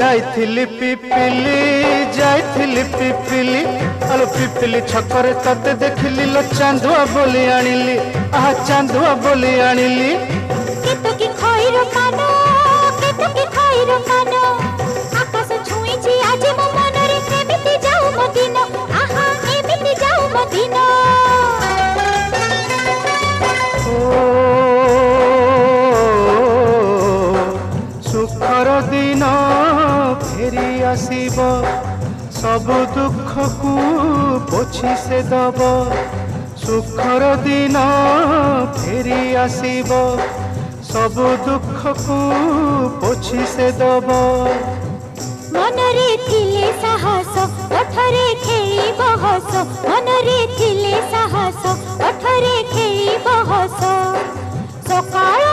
जाइथिली पिपिली जाइथिली पिपिली अलो पिपिली छकरे तते देखिली लो चांदुआ बोली आनिली आहा चांदुआ बोली आनिली केतो की खइरो कानो केतो की खइरो कानो आकाश छुईची आज मो मनरे एमिति जाऊ मो दिन आहा एमिति जाऊ मो दिन सुखर दिन फेरी आसीब सब दुख को पोछि से दब सुखर दिन फेरी आसीब सब दुख को पोछि से दब मनरे थिले साहस ओठरे खेली बहस मनरे थिले साहस ओठरे खेली बहस सकाळ